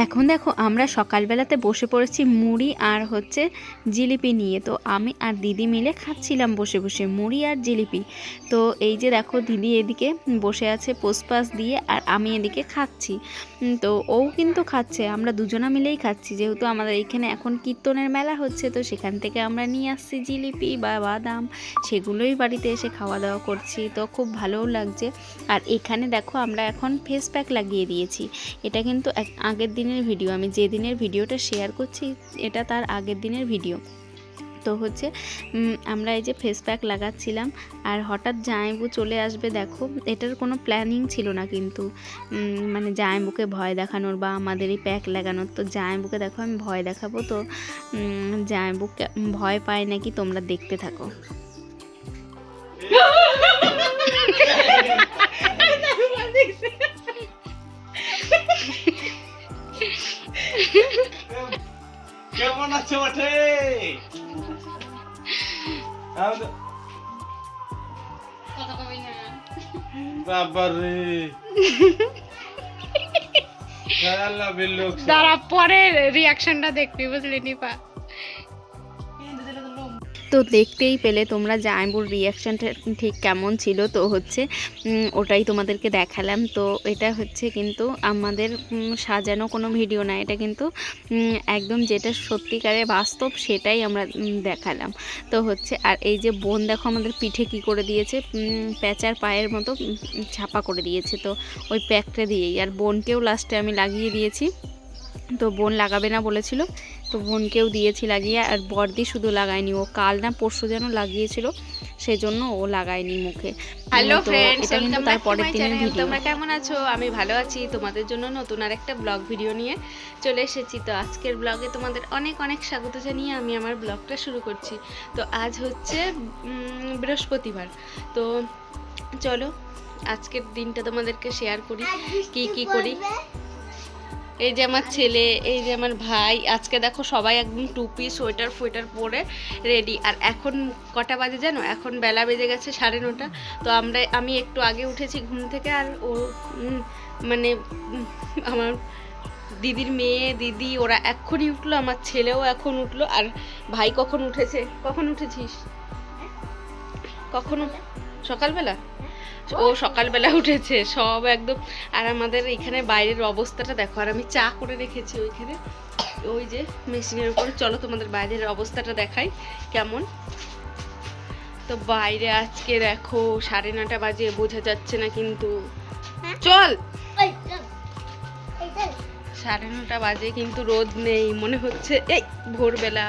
এখন দেখো আমরা সকালবেলাতে বসে পড়েছি মুড়ি আর হচ্ছে জিলিপি নিয়ে। তো আমি আর দিদি মিলে খাচ্ছিলাম বসে বসে মুড়ি আর জিলিপি। তো এই যে দেখো দিদি এদিকে বসে আছে পোস্টপাস দিয়ে আর আমি এদিকে খাচ্ছি। তো ও কিন্তু খাচ্ছে, আমরা দুজনা মিলেই খাচ্ছি, যেহেতু আমাদের এখানে এখন কীর্তনের মেলা হচ্ছে। তো সেখান থেকে আমরা নিয়ে আসছি জিলিপি বা বাদাম, সেগুলোই বাড়িতে এসে খাওয়া দাওয়া করছি। তো খুব ভালোও লাগছে। আর এখানে দেখো আমরা এখন ফেস প্যাক লাগিয়ে দিয়েছি। এটা কিন্তু আগের দিনের ভিডিও, আমি যে দিনের ভিডিওটা শেয়ার করছি এটা তার আগের দিনের ভিডিও। তো হচ্ছে আমরা এই যে ফেস প্যাক লাগাচ্ছিলাম আর হঠাৎ জামাইবু চলে আসবে। দেখো এটার কোনো প্ল্যানিং ছিল না, কিন্তু মানে জামাইবুকে ভয় দেখানোর বা আমাদের এই প্যাক লাগানোর। তো জামাইবুকে দেখো আমি ভয় দেখাবো, তো জামাইবুকে ভয় পায় নাকি, তোমরা দেখতে থাকো। কেমন আছো বটে? বাবারে তারা পরে রিয়াকশনটা দেখবি, বুঝলি নিপা? তো দেখতেই পেলে তোমরা জামাইবুর রিয়াকশানটা ঠিক কেমন ছিল। তো হচ্ছে ওটাই তোমাদেরকে দেখালাম। তো এটা হচ্ছে কিন্তু আমাদের সাজানো কোনো ভিডিও না, এটা কিন্তু একদম যেটা সত্যিকারে বাস্তব সেটাই আমরা দেখালাম। তো হচ্ছে আর এই যে বোন দেখো আমাদের পিঠে কি করে দিয়েছে, প্যাঁচার পায়ের মতো ছাপা করে দিয়েছে। তো ওই প্যাকটা দিয়েই, আর বোনকেও লাস্টে আমি লাগিয়ে দিয়েছি। তো বোন লাগাবে না বলেছিল, তো বোনকেও দিয়েছি লাগিয়ে। আর বর্দি শুধু লাগায়নি, ও কাল না পরশু যেন লাগিয়েছিল, সেজন্য ও লাগায়নি মুখে। হ্যালো ফ্রেন্ডস, এটা কিন্তু তার পরের দিনের ভিডিও। তোমরা কেমন আছো? আমি ভালো আছি। তোমাদের জন্য নতুন আর একটা ব্লগ ভিডিও নিয়ে চলে এসেছি। তো আজকের ব্লগে তোমাদের অনেক অনেক স্বাগত জানিয়ে আমি আমার ব্লগটা শুরু করছি। তো আজ হচ্ছে বৃহস্পতিবার। তো চলো আজকের দিনটা তোমাদেরকে শেয়ার করি কি কি করি। এই যে আমার ছেলে, এই যে আমার ভাই, আজকে দেখো সবাই একদম টুপি সোয়েটার ফোয়েটার পরে রেডি। আর এখন কটা বাজে জানো? এখন বেলা বেজে গেছে 9:30। তো আমি একটু আগে উঠেছি ঘুম থেকে, আর ও মানে আমার দিদির মেয়ে দিদি ওরা এক্ষুনি উঠলো, আমার ছেলেও এখন উঠলো। আর ভাই কখন উঠেছে? কখন উঠেছিস? কখনো সকালবেলা? ও সকালবেলা উঠেছে সব একদম। আর আমাদের এখানে বাইরের অবস্থাটা দেখো। আর আমি চা করে রেখেছি ওইখানে, ওই যে মেশিনের উপরে। চলো তোমাদের বাইরের অবস্থাটা দেখাই কেমন। তো বাইরে আজকে দেখো 9:30 বাজে, বোঝা যাচ্ছে না কিন্তু। চল 9:30 বাজে কিন্তু রোদ নেই, মনে হচ্ছে এই ভোরবেলা।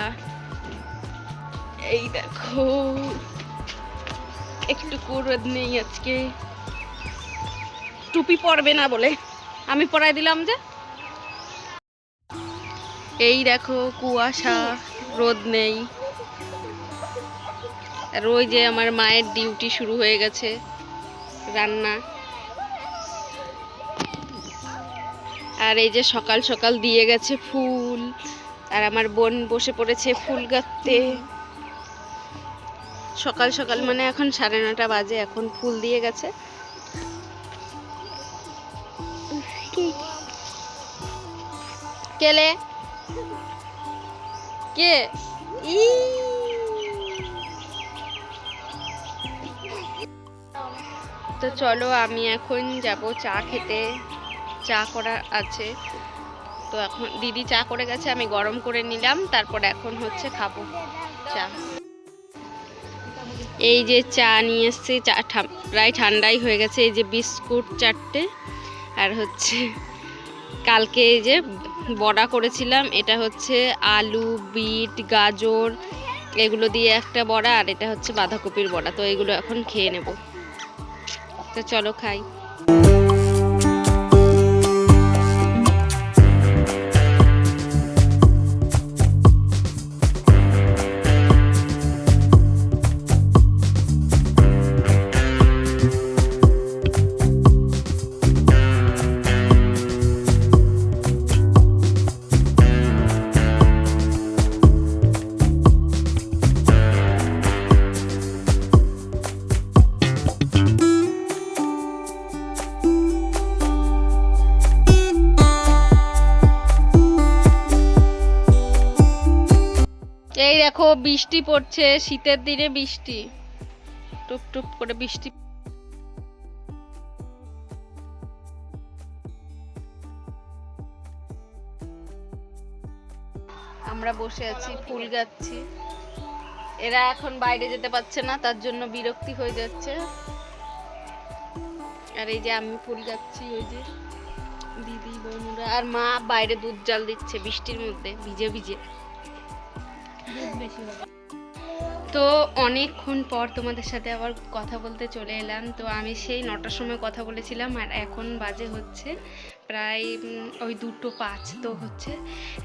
এই দেখো একটু রোদ নেই আজকে। টুপি পরবে না বলে আমি পরাই দিলাম যে। এই দেখো কুয়াশা, রোদ নেই। আর ওই যে আমার মায়ের ডিউটি শুরু হয়ে গেছে, রান্না। আর এই যে সকাল সকাল দিয়ে গেছে ফুল, আর আমার বোন বসে পড়েছে ফুল গাঁথতে। সকাল সকাল মানে এখন 9:30 বাজে, এখন ফুল দিয়ে গেছে। কেলে কে তো চলো আমি এখন যাব চা খেতে, চা করা আছে। তো এখন দিদি চা করে গেছে, আমি গরম করে নিলাম, তারপরে এখন হচ্ছে খাবো চা। এই যে চা নিয়ে এসছে, চা প্রায় ঠান্ডাই হয়ে গেছে। এই যে বিস্কুট 4টে, আর হচ্ছে কালকে এই যে বড়া করেছিলাম, এটা হচ্ছে আলু বিট গাজর এগুলো দিয়ে একটা বড়া, আর এটা হচ্ছে বাঁধাকপির বড়া। তো এগুলো এখন খেয়ে নেব। তো চলো খাই। দেখো বৃষ্টি পড়ছে, শীতের দিনে বৃষ্টি, টুপ টুপ করে বৃষ্টি। আমরা বসে আছি, ফুল গাচ্ছি। এরা এখন বাইরে যেতে পারছে না, তার জন্য বিরক্তি হয়ে যাচ্ছে। আর এই যে আমি ফুল গাচ্ছি, ওই যে দিদি বোনরা আর মা বাইরে দুধ জাল দিচ্ছে বৃষ্টির মধ্যে ভিজে ভিজে। তো অনেকক্ষণ পর তোমাদের সাথে আবার কথা বলতে চলে এলাম। তো আমি সেই 9টার সময় কথা বলেছিলাম, আর এখন বাজে হচ্ছে প্রায় ওই 2:05। তো হচ্ছে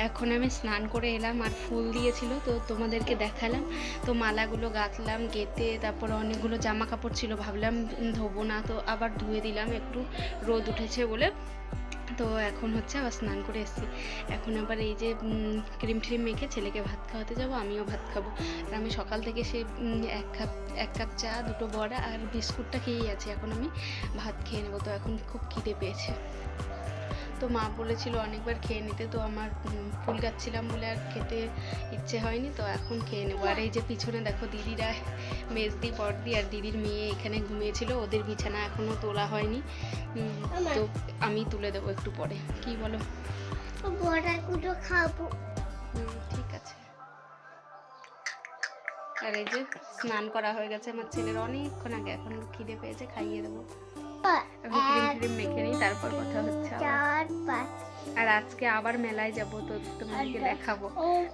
এখন আমি স্নান করে এলাম, আর ফুল দিয়েছিল তো তোমাদেরকে দেখালাম। তো মালাগুলো গাঁথলাম, গেঁথে তারপর অনেকগুলো জামা কাপড় ছিল, ভাবলাম ধোবো না, তো আবার ধুয়ে দিলাম, একটু রোদ উঠেছে বলে। তো এখন হচ্ছে আবার স্নান করে এসেছি। এখন আবার এই যে ক্রিম ট্রিম মেখে ছেলেকে ভাত খাওয়াতে যাব, আমিও ভাত খাবো। আর আমি সকাল থেকে সে এক কাপ চা, 2টো বড়া আর বিস্কুটটা খেয়েই আছি। এখন আমি ভাত খেয়ে নেবো। তো এখন খুব খিদে পেয়েছে। তো মা বলেছিল অনেকবার খেয়ে নিতে, তো আমার ফুল গাচ্ছিলাম বলে আর খেতে ইচ্ছে হয়নি, তো এখন খেয়ে নেবো। আর এই যে পিছনে দেখো দিদিরা, মেজদি বড়দি আর দিদির মেয়ে এখানে ঘুমিয়েছিল, ওদের বিছানা এখনো তোলা হয়নি। তো আমি তুলে দেবো একটু পরে। কি বলো? খাবো। ঠিক আছে। আর এই যে স্নান করা হয়ে গেছে আমার ছেলের অনেকক্ষণ আগে, এখন খিদে পেয়েছে, খাইয়ে দেবো। এখন ক্রিম ট্রিম মেখে নিই, তারপর কথা হচ্ছে আবার। আর আজকে আবার মেলায় যাব, তো তোমাদেরকে দেখাবো।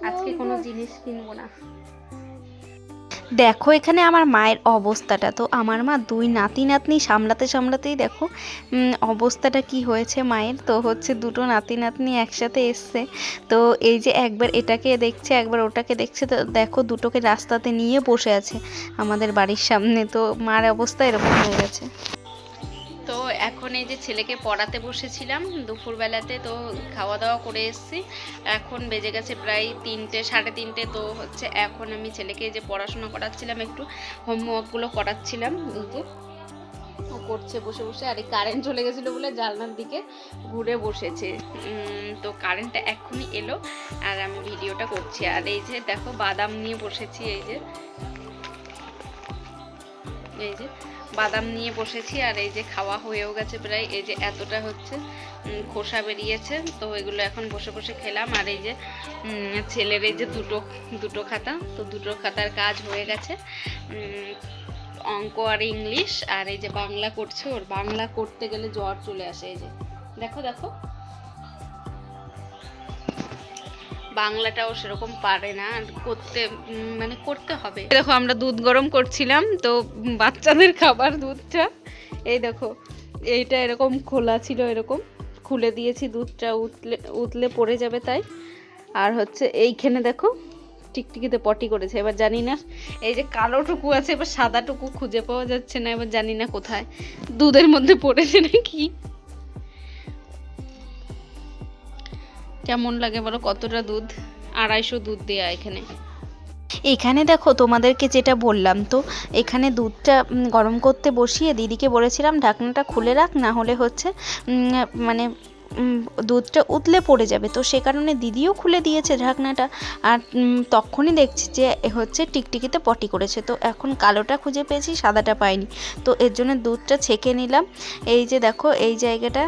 আজকে কোনো জিনিস কিনবো না। দেখো এখানে আমার মায়ের অবস্থাটা। তো আমার মা 2 নাতি নাতনি সামলাতেই দেখো অবস্থাটা কি হয়েছে মায়ের। তো হচ্ছে 2টো নাতি নাতনি একসাথে এসছে, তো এই যে একবার এটাকে দেখছে, একবার ওটাকে দেখছে। তো দেখো দুটোকে রাস্তাতে নিয়ে বসে আছে আমাদের বাড়ির সামনে। তো মার অবস্থা এরকম হয়ে গেছে। তো এখন এই যে ছেলেকে পড়াতে বসেছিলাম দুপুরবেলাতে, তো খাওয়া দাওয়া করে এসেছি। এখন বেজে গেছে প্রায় 3টে, 3:30। তো হচ্ছে এখন আমি ছেলেকে যে পড়াশোনা করাচ্ছিলাম, একটু হোমওয়ার্কগুলো করাচ্ছিলাম, এই যে ও করছে বসে বসে। আর এই কারেন্ট চলে গেছিলো বলে জানলার দিকে ঘুরে বসেছে। তো কারেন্টটা এখনই এলো আর আমি ভিডিওটা করছি। আর এই যে দেখো বাদাম নিয়ে বসেছি, এই যে বাদাম নিয়ে বসেছি। আর এই যে খাওয়া হয়েও গেছে প্রায়, এই যে এতটা হচ্ছে খোসা বেরিয়েছে। তো এগুলো এখন বসে বসে খেলাম। আর এই যে ছেলের এই যে দুটো খাতা, তো 2টো খাতার কাজ হয়ে গেছে, অঙ্ক আর ইংলিশ। আর এই যে বাংলা করছে, ওর বাংলা করতে গেলে জ্বর চলে আসে। এই যে দেখো বাংলাটাও সেরকম পারে না, করতে মানে করতে হবে। দেখো আমরা দুধ গরম করছিলাম, তো বাচ্চাদের খাবার দুধটা, এই দেখো এইটা এরকম খোলা ছিল, এরকম খুলে দিয়েছি, দুধটা উতলে পড়ে যাবে তাই। আর হচ্ছে এইখানে দেখো টিকটিকিতে পটি করেছে। এবার জানি না, এই যে কালোটুকু আছে, এবার সাদাটুকু খুঁজে পাওয়া যাচ্ছে না, এবার জানি না কোথায়, দুধের মধ্যে পড়েছে নাকি। কেমন লাগে বলো? কতটা দুধ, 250 দুধ দেয়া এখানে। এখানে দেখো তোমাদেরকে যেটা বললাম, তো এখানে দুধটা গরম করতে বসিয়ে দিদিকে বলেছিলাম ঢাকনাটা খুলে রাখ, না হলে হচ্ছে মানে দুধটা উতলে পড়ে যাবে। তো সে কারণে দিদিও খুলে দিয়েছে ঢাকনাটা। আর তখনই দেখছি যে হচ্ছে টিকটিকিতে পটি করেছে। তো এখন কালোটা খুঁজে পেয়েছি, সাদাটা পাইনি, তো এর জন্য দুধটা ছেঁকে নিলাম। এই যে দেখো এই জায়গাটা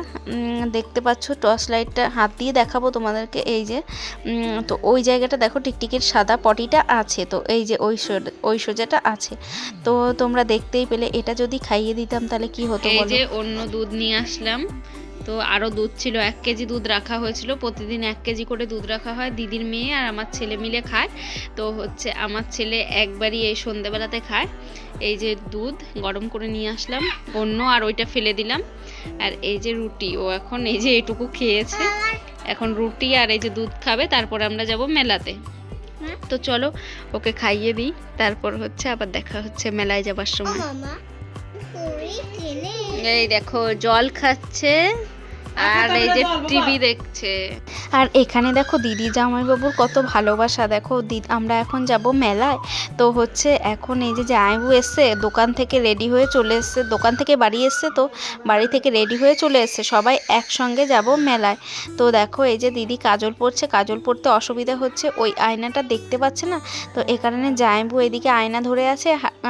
দেখতে পাচ্ছ, টর্চ লাইটটা হাত দিয়ে দেখাবো তোমাদেরকে। এই যে তো ওই জায়গাটা দেখো টিকটিকির সাদা পটিটা আছে, তো এই যে ওই সোজাটা আছে। তো তোমরা দেখতেই পেলে, এটা যদি খাইয়ে দিতাম তাহলে কি হতো বলো? এই যে অন্য দুধ নিয়ে আসলাম, তো আরও দুধ ছিল, 1 কেজি দুধ রাখা হয়েছিল। প্রতিদিন 1 কেজি করে দুধ রাখা হয়, দিদির মেয়ে আর আমার ছেলে মিলে খায়। তো হচ্ছে আমার ছেলে একবারই এই সন্ধ্যেবেলাতে খায়। এই যে দুধ গরম করে নিয়ে আসলাম অন্য, আর ওইটা ফেলে দিলাম। আর এই যে রুটি, ও এখন এই যে এইটুকু খেয়েছে, এখন রুটি আর এই যে দুধ খাবে, তারপর আমরা যাব মেলাতে। তো চলো ওকে খাইয়ে দিই, তারপর হচ্ছে আবার দেখা হচ্ছে মেলায় যাবার সময়। এই দেখো জল খাচ্ছে, আর এই যে টিভি দেখছে। আর এখানে দেখো দিদি জামাইবাবুর কত ভালোবাসা, দেখো আমরা এখন যাব মেলায়। তো হচ্ছে এখন এই যে জামাইবাবু এসছে, দোকান থেকে রেডি হয়ে চলে এসছে, দোকান থেকে বাড়ি এসছে, তো বাড়ি থেকে রেডি হয়ে চলে এসছে, সবাই একসঙ্গে যাব মেলায়। তো দেখো এই যে দিদি কাজল পরছে, কাজল পরতে অসুবিধা হচ্ছে, ওই আয়নাটা দেখতে পাচ্ছে না, তো এ কারণে জামাইবাবু এদিকে আয়না ধরে আছে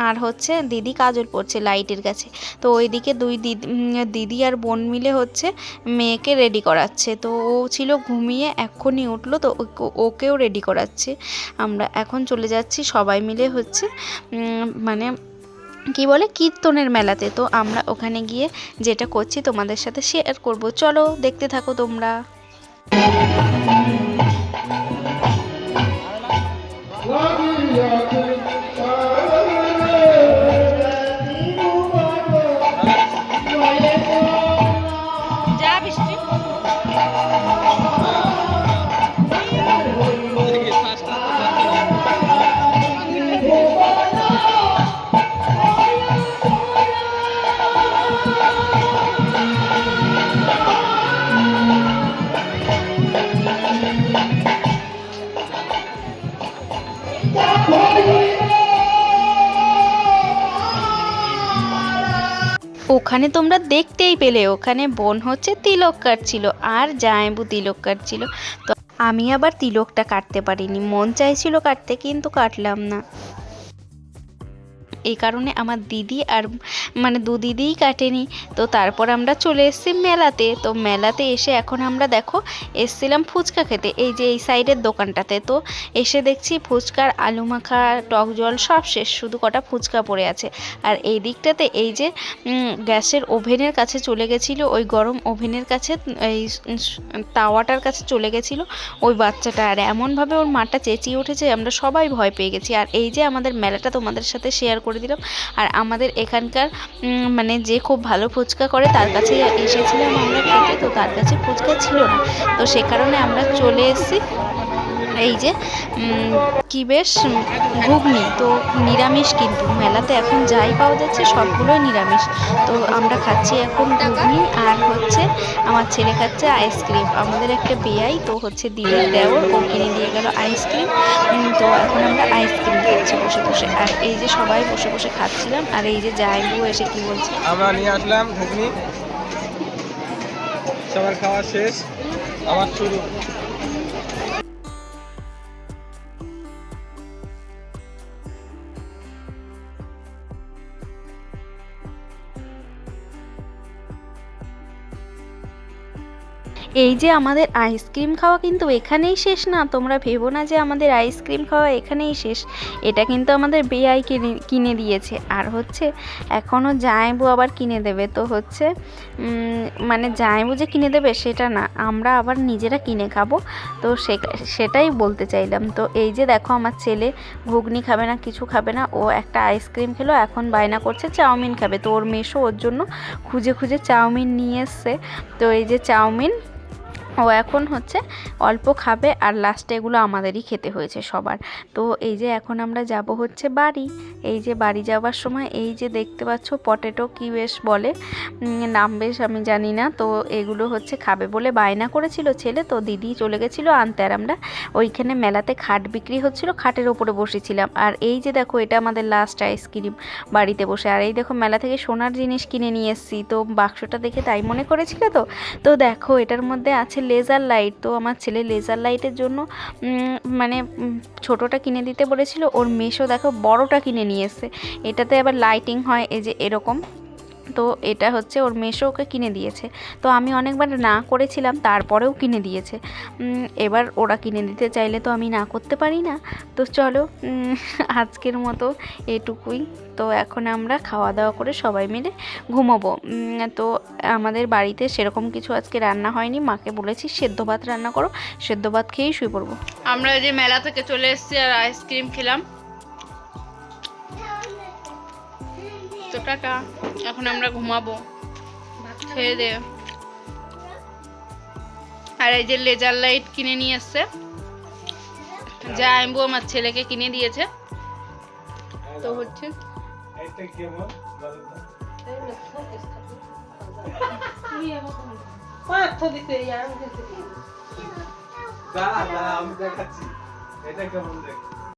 আর হচ্ছে দিদি কাজল পরছে লাইটের কাছে। তো ওইদিকে দুই দিদি আর বোন মিলে হচ্ছে মেয়েকে রেডি করাচ্ছে। তো ও ছিল ঘুমিয়ে, এক্ষুনি উঠলো, তো ওকেও রেডি করাচ্ছে। আমরা এখন চলে যাচ্ছি সবাই মিলে হচ্ছে মানে কি বলে কীর্তনের মেলাতে। তো আমরা ওখানে গিয়ে যেটা করছি তোমাদের সাথে শেয়ার করব, চলো দেখতে থাকো তোমরা। ওখানে তোমরা দেখতেই পেলে, ওখানে বোন হচ্ছে তিলক কাটছিল আর জামাইবাবু তিলক কাটছিল। তো আমি আবার তিলকটা কাটতে পারিনি, মন চাইছিল কাটতে কিন্তু কাটলাম না। এই কারণে আমার দিদি আর মানে দু দিদিই কাটেনি। তো তারপর আমরা চলে এসেছি মেলাতে। তো মেলাতে এসে এখন আমরা দেখো এসছিলাম ফুচকা খেতে, এই যে এই সাইডের দোকানটাতে। তো এসে দেখছি ফুচকার আলু মাখা, টক জল সব শেষ, শুধু কটা ফুচকা পড়ে আছে। আর এই দিকটাতে এই যে গ্যাসের ওভেনের কাছে চলে গেছিলো, ওই গরম ওভেনের কাছে, এই তাওয়াটার কাছে চলে গেছিলো ওই বাচ্চাটা, আর এমনভাবে ওর মাটা চেঁচিয়ে উঠেছে, আমরা সবাই ভয় পেয়ে গেছি। আর এই যে আমাদের মেলাটা তোমাদের সাথে শেয়ার করে দিলাম। আর আমাদের এখানকার মানে যে খুব ভালো ফুচকা করে তার কাছে এসেছিলাম আমরা খেতে, তো তার কাছে ফুচকা ছিল না, তো সে কারণে আমরা চলে এসেছি এই যে কি বেশ ঘুগনি। তো নিরামিষ, কিন্তু মেলাতে এখন যাই পাওয়া যাচ্ছে সবগুলোই নিরামিষ। তো আমরা খাচ্ছি এখন ঘুগনি, আর হচ্ছে আমার ছেলে খাচ্ছে আইসক্রিম। আমাদের একটা বেয়াই তো হচ্ছে দিদির দেওর, ও কিনে দিয়ে গেল আইসক্রিম। তো এখন আমরা আইসক্রিম খাচ্ছি বসে বসে। আর এই যে সবাই বসে বসে খাচ্ছিলাম। আর এই যে জামাইবাবু এসে কি বলছে, আমরা নিয়ে আসলাম ঘুগনি, সবার খাওয়া শেষ, আবার শুরু। এই যে আমাদের আইসক্রিম খাওয়া কিন্তু এখানেই শেষ না, তোমরা ভেবো না যে আমাদের আইসক্রিম খাওয়া এখানেই শেষ। এটা কিন্তু আমাদের বেয়াই কিনে দিয়েছে, আর হচ্ছে এখনও জামাইবাবু আবার কিনে দেবে। তো হচ্ছে মানে জামাইবাবু যে কিনে দেবে সেটা না, আমরা আবার নিজেরা কিনে খাবো। তো সেটাই বলতে চাইলাম। তো এই যে দেখো আমার ছেলে ঘুগনি খাবে না, কিছু খাবে না, ও একটা আইসক্রিম খেলো, এখন বায়না করছে চাউমিন খাবে। তো ওর মেসো ওর জন্য খুঁজে খুঁজে চাউমিন নিয়ে এসছে। তো এই যে চাউমিন ও এখন হচ্ছে অল্প খাবে, আর লাস্টে এগুলো আমাদেরই খেতে হয়েছে সবার। তো এই যে এখন আমরা যাব হচ্ছে বাড়ি। এই যে বাড়ি যাওয়ার সময় এই যে দেখতে পাচ্ছ পটেটো কি বেশ বলে, নাম বেশ আমি জানি না। তো এগুলো হচ্ছে খাবে বলে বায়না করেছিল ছেলে, তো দিদি চলে গেছিলো আনতে, আর আমরা ওইখানে মেলাতে খাট বিক্রি হচ্ছিল, খাটের ওপরে বসেছিলাম। আর এই যে দেখো এটা আমাদের লাস্ট আইসক্রিম বাড়িতে বসে। আর এই দেখো মেলা থেকে সোনার জিনিস কিনে নিয়ে এসেছি, তো বাক্সটা দেখে তাই মনে করেছিল। তো দেখো এটার মধ্যে আছে লেজার লাইট। তো আমার ছেলে লেজার লাইটের জন্য মানে ছোটোটা কিনে দিতে বলেছিল, ওর মেসো দেখো বড়টা কিনে নিয়ে এসছে। এটাতে আবার লাইটিং হয় এই যে এরকম। তো এটা হচ্ছে ওর মেসো ওকে কিনে দিয়েছে। তো আমি অনেকবার না করেছিলাম, তারপরেও কিনে দিয়েছে। এবার ওরা কিনে দিতে চাইলে তো আমি না করতে পারি না। তো চলো আজকের মতো এটুকুই। তো এখন আমরা খাওয়া দাওয়া করে সবাই মিলে ঘুমোবো। তো আমাদের বাড়িতে সেরকম কিছু আজকে রান্না হয়নি, মাকে বলেছি সেদ্ধ ভাত রান্না করো, সেদ্ধ ভাত খেয়েই শুয়ে পড়বো। আমরা যে মেলা থেকে চলে এসেছি আর আইসক্রিম খেলাম। তো টাটা, এখন আমরা ঘুমাবো খেয়ে দে। আর এই যে লেজার লাইট কিনে নিয়ে এসছে, যা আইবু আমার ছেলেকে কিনে দিয়েছে। তো হচ্ছে এটা কেমন বলো তো? দাঁড়া দাঁড়া আমি দেখাচ্ছি এটা কেমন দেখতে